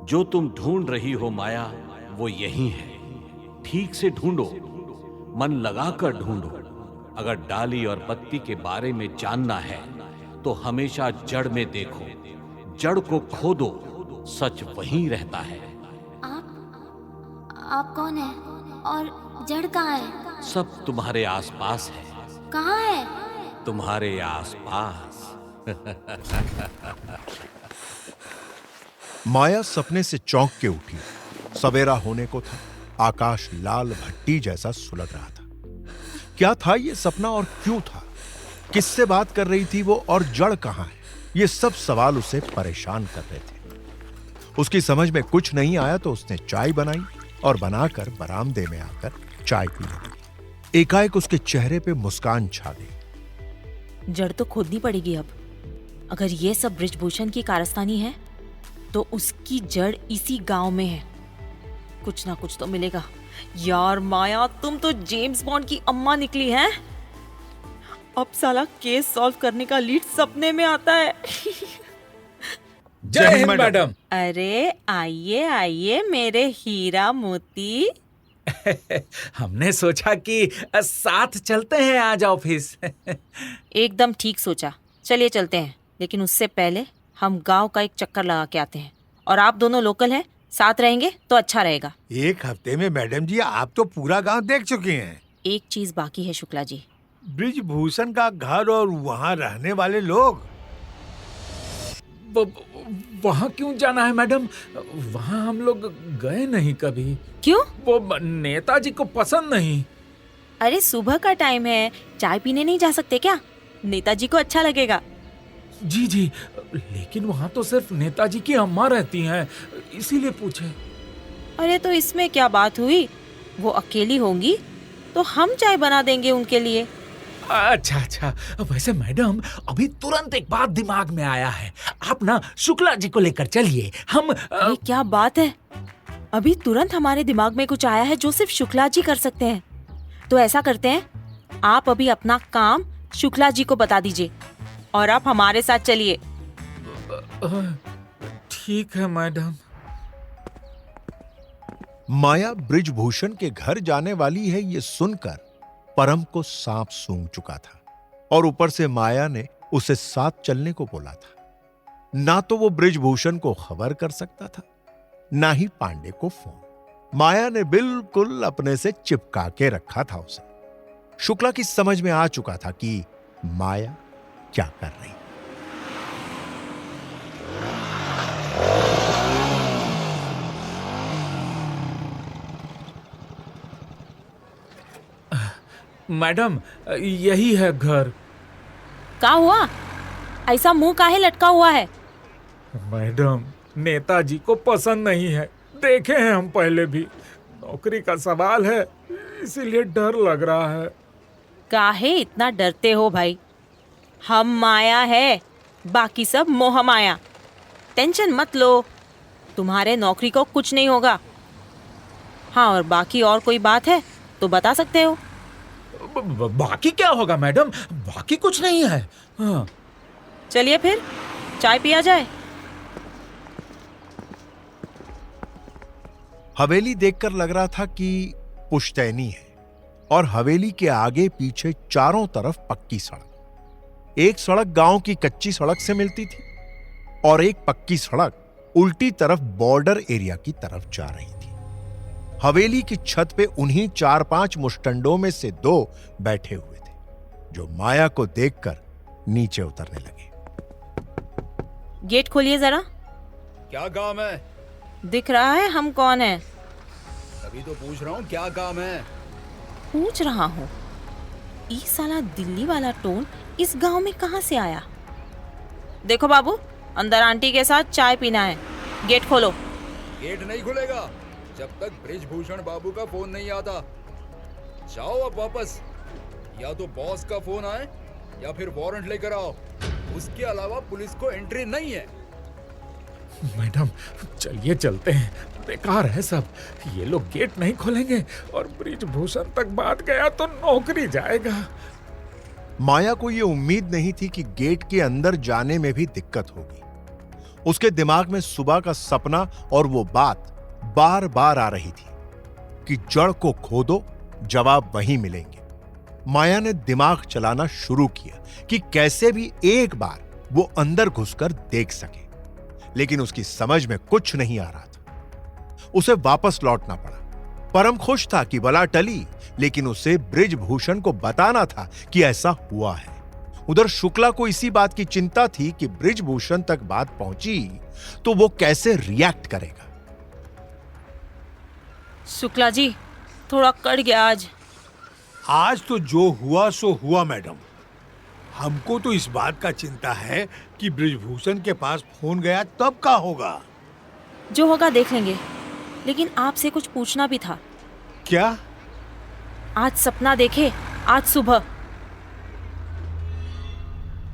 जो तुम ढूंढ रही हो माया, वो यही है। ठीक से ढूंढो, मन लगाकर ढूंढो। अगर डाली और पत्ती के बारे में जानना है तो हमेशा जड़ में देखो। जड़ को खोदो, सच वहीं रहता है। आप कौन है और जड़ कहाँ है? सब तुम्हारे आसपास है। कहाँ है? तुम्हारे आसपास। माया सपने से चौंक के उठी। सवेरा होने को था। आकाश लाल भट्टी जैसा सुलग रहा था। क्या था ये सपना और क्यों था? किससे बात कर रही थी वो और जड़ कहां है? ये सब सवाल उसे परेशान कर रहे थे। उसकी समझ में कुछ नहीं आया तो उसने चाय बनाई और बनाकर बरामदे में आकर चाय पीने लगी। एकाएक उसके चेहरे पे मुस्कान छा गई। जड़ तो खोदनी पड़ेगी अब। अगर ये सब बृजभूषण की कारस्तानी है तो उसकी जड़ इसी गांव में है। कुछ ना कुछ तो मिलेगा। यार माया, तुम तो जेम्स बॉन्ड की अम्मा निकली हैं। अब साला केस सॉल्व करने का लीड सपने में आता है। जय हिंद मैडम। अरे आइए आइए मेरे हीरा मोती। हमने सोचा कि साथ चलते हैं आज ऑफिस। एकदम ठीक सोचा, चलिए चलते हैं। लेकिन उससे पहले हम गांव का एक चक्कर लगा के आते हैं। और आप दोनों लोकल हैं, साथ रहेंगे तो अच्छा रहेगा। एक हफ्ते में मैडम जी आप तो पूरा गांव देख चुके हैं। एक चीज बाकी है शुक्ला जी। बृजभूषण का घर और वहाँ रहने वाले लोग। वहाँ क्यों जाना है मैडम? वहाँ हम लोग गए नहीं कभी। क्यों? वो नेताजी को पसंद नहीं। अरे सुबह का टाइम है, चाय पीने नहीं जा सकते क्या? नेताजी को अच्छा लगेगा। जी जी, लेकिन वहाँ तो सिर्फ नेताजी की अम्मा रहती हैं, इसीलिए पूछे। अरे तो इसमें क्या बात हुई? वो अकेली होंगी तो हम चाय बना देंगे उनके लिए। अच्छा अच्छा, वैसे मैडम अभी तुरंत एक बात दिमाग में आया है। आप ना शुक्ला जी को लेकर चलिए। हम अरे क्या बात है? अभी तुरंत हमारे दिमाग में कुछ आया है जो सिर्फ शुक्ला जी कर सकते हैं। तो ऐसा करते हैं, आप अभी अपना काम शुक्ला जी को बता दीजिए और आप हमारे साथ चलिए। ठीक है मैडम। माया बृजभूषण के घर जाने वाली है ये सुनकर परम को सांप सूंघ चुका था और ऊपर से माया ने उसे साथ चलने को बोला था। ना तो वो बृजभूषण को खबर कर सकता था, ना ही पांडे को फोन। माया ने बिल्कुल अपने से चिपका के रखा था उसे। शुक्ला की समझ में आ चुका था कि माया क्या कर रही। मैडम यही है घर। क्या हुआ? ऐसा मुंह काहे लटका हुआ है? मैडम नेताजी को पसंद नहीं है, देखे हैं हम पहले भी। नौकरी का सवाल है, इसीलिए डर लग रहा है। काहे इतना डरते हो भाई? हम माया है, बाकी सब मोह माया। टेंशन मत लो, तुम्हारे नौकरी को कुछ नहीं होगा। हाँ, और बाकी और कोई बात है तो बता सकते हो। बाकी क्या होगा मैडम? बाकी कुछ नहीं है। हाँ। चलिए फिर चाय पिया जाए। हवेली देखकर लग रहा था कि पुश्तैनी है और हवेली के आगे पीछे चारों तरफ पक्की सड़क। एक सड़क गांव की कच्ची सड़क से मिलती थी और एक पक्की सड़क उल्टी तरफ बॉर्डर एरिया की तरफ जा रही थी। हवेली की छत पे उन्हीं 4-5 मुष्टंडों में से 2 बैठे हुए थे जो माया को देखकर नीचे उतरने लगे। गेट खोलिए जरा। क्या काम है? दिख रहा है हम कौन है? तभी तो पूछ रहा हूँ, क्या काम है? पूछ रहा हूँ। ये साला दिल्ली वाला टोन इस गांव में कहाँ से आया? देखो बाबू, अंदर आंटी के साथ चाय पीना है। गेट खोलो। गेट नहीं खुलेगा जब तक बृजभूषण बाबू का फोन नहीं आता। जाओ अब वापस। या तो बॉस का फोन आए या फिर वारंट लेकर आओ। उसके अलावा पुलिस को एंट्री नहीं है। मैडम चलिए चलते हैं, बेकार है सब। ये लोग गेट नहीं खोलेंगे और बृजभूषण तक बात गया तो नौकरी जाएगा। माया को यह उम्मीद नहीं थी कि गेट के अंदर जाने में भी दिक्कत होगी। उसके दिमाग में सुबह का सपना और वो बात बार बार आ रही थी कि जड़ को खोदो, जवाब वहीं मिलेंगे। माया ने दिमाग चलाना शुरू किया कि कैसे भी एक बार वो अंदर घुसकर देख सके, लेकिन उसकी समझ में कुछ नहीं आ रहा था। उसे वापस लौटना पड़ा। परम खुश था कि बला टली, लेकिन उसे बृजभूषण को बताना था कि ऐसा हुआ है। उधर शुक्ला को इसी बात की चिंता थी कि बृजभूषण तक बात पहुंची तो वो कैसे रिएक्ट करेगा। शुक्ला जी, थोड़ा कट गया आज। आज तो जो हुआ सो हुआ मैडम। हमको तो इस बात का चिंता है कि बृजभूषण के पास फोन गया तब का होगा। जो होगा देख लेंगे, लेकिन आपसे कुछ पूछना भी था। क्या? आज सपना देखे, आज सुबह।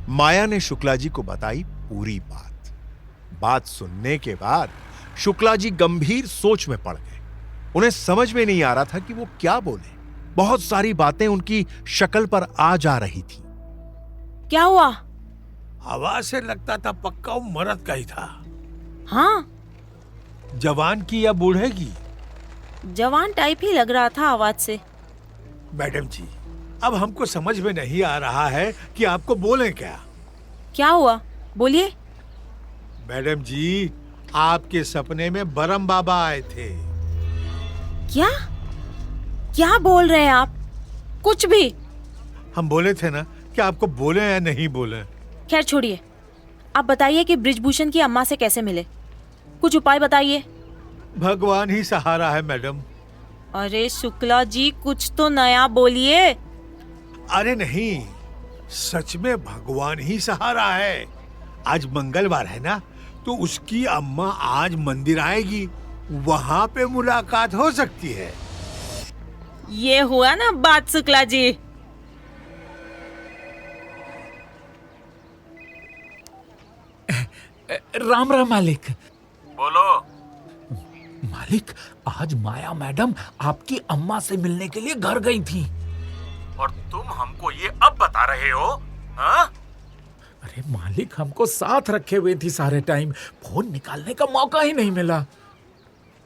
माया ने शुक्ला जी को बताई पूरी बात। बात सुनने के बाद शुक्ला जी गंभीर सोच में पड़ गए। उन्हें समझ में नहीं आ रहा था कि वो क्या बोले। बहुत सारी बातें उनकी शक्ल पर आ जा रही थी। क्या हुआ? आवाज से लगता था पक्का वो मर्द का ही था। हाँ, जवान की या बूढ़े की? जवान टाइप ही लग रहा था आवाज से। मैडम जी, अब हमको समझ में नहीं आ रहा है कि आपको बोलें क्या। क्या हुआ, बोलिए। मैडम जी, आपके सपने में बरम बाबा आए थे। क्या क्या बोल रहे हैं आप? कुछ भी। हम बोले थे ना कि आपको बोले या नहीं बोले। खैर छोड़िए, आप बताइए कि बृजभूषण की अम्मा से कैसे मिले। कुछ उपाय बताइए। भगवान ही सहारा है मैडम। अरे शुक्ला जी, कुछ तो नया बोलिए। अरे नहीं, सच में भगवान ही सहारा है। आज मंगलवार है ना, तो उसकी अम्मा आज मंदिर आएगी, वहां पे मुलाकात हो सकती है। ये हुआ ना बात शुक्ला जी। राम राम मालिक। बोलो। मालिक, आज माया मैडम आपकी अम्मा से मिलने के लिए घर गई थी। और तुम हमको ये अब बता रहे हो? हाँ? अरे मालिक, हमको साथ रखे हुए थी सारे टाइम, फोन निकालने का मौका ही नहीं मिला।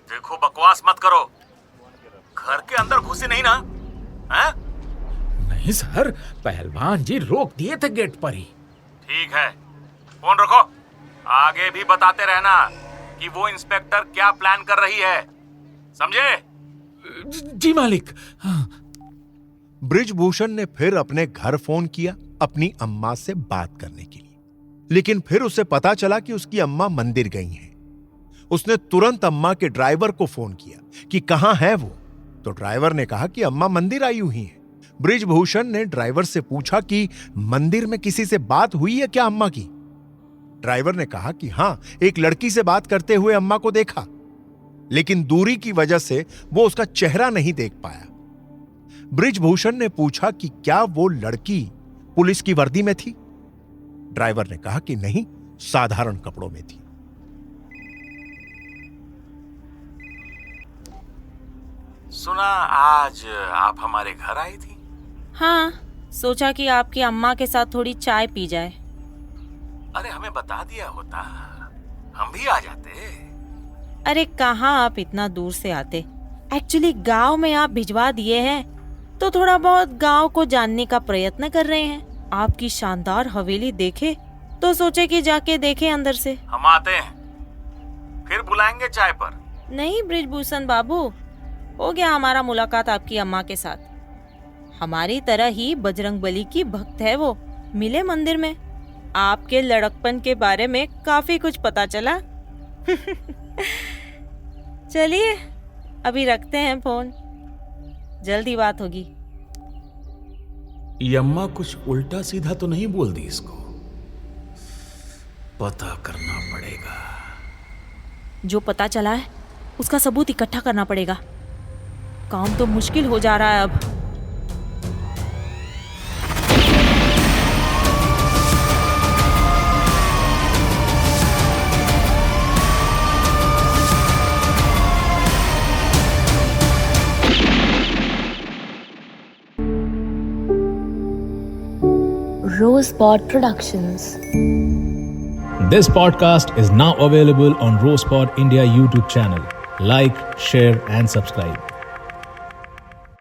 देखो, बकवास मत करो। घर के अंदर घुसे नहीं ना? हैं? नहीं सर, पहलवान जी रोक दिए थे गेट पर ही। ठीक है, फोन रखो। आगे भी बताते रहना कि वो इंस्पेक्टर क्या प्लान कर रही है, समझे? जी मालिक। हाँ। बृजभूषण ने फिर अपने घर फोन किया अपनी अम्मा से बात करने के लिए, लेकिन फिर उसे पता चला कि उसकी अम्मा मंदिर गई हैं। उसने तुरंत अम्मा के ड्राइवर को फोन किया कि कहां है वो, तो ड्राइवर ने कहा कि अम्मा मंदिर आई हुई हैं। बृजभूषण ने ड्राइवर से पूछा कि मंदिर में किसी से बात हुई है क्या अम्मा की। ड्राइवर ने कहा कि हां, एक लड़की से बात करते हुए अम्मा को देखा, लेकिन दूरी की वजह से वो उसका चेहरा नहीं देख पाया। बृजभूषण ने पूछा कि क्या वो लड़की पुलिस की वर्दी में थी। ड्राइवर ने कहा कि नहीं, साधारण कपड़ों में थी। सुना आज आप हमारे घर आई थी? हाँ, सोचा कि आपकी अम्मा के साथ थोड़ी चाय पी जाए। अरे हमें बता दिया होता, हम भी आ जाते। अरे कहाँ आप इतना दूर से आते। एक्चुअली गांव में आप भिजवा दिए हैं, तो थोड़ा बहुत गांव को जानने का प्रयत्न कर रहे हैं। आपकी शानदार हवेली देखे तो सोचे कि जाके देखें अंदर से। हम आते हैं, फिर बुलाएंगे चाय पर। नहीं बृजभूषण बाबू, हो गया हमारा मुलाकात आपकी अम्मा के साथ। हमारी तरह ही बजरंगबली की भक्त है वो। मिले मंदिर में, आपके लड़कपन के बारे में काफी कुछ पता चला। चलिए अभी रखते हैं फोन, जल्दी बात होगी। यम्मा कुछ उल्टा सीधा तो नहीं बोल दी इसको? पता करना पड़ेगा। जो पता चला है उसका सबूत इकट्ठा करना पड़ेगा। काम तो मुश्किल हो जा रहा है अब। Rosebud Productions. This podcast is now available on Rosepod India YouTube channel. Like, share, and subscribe.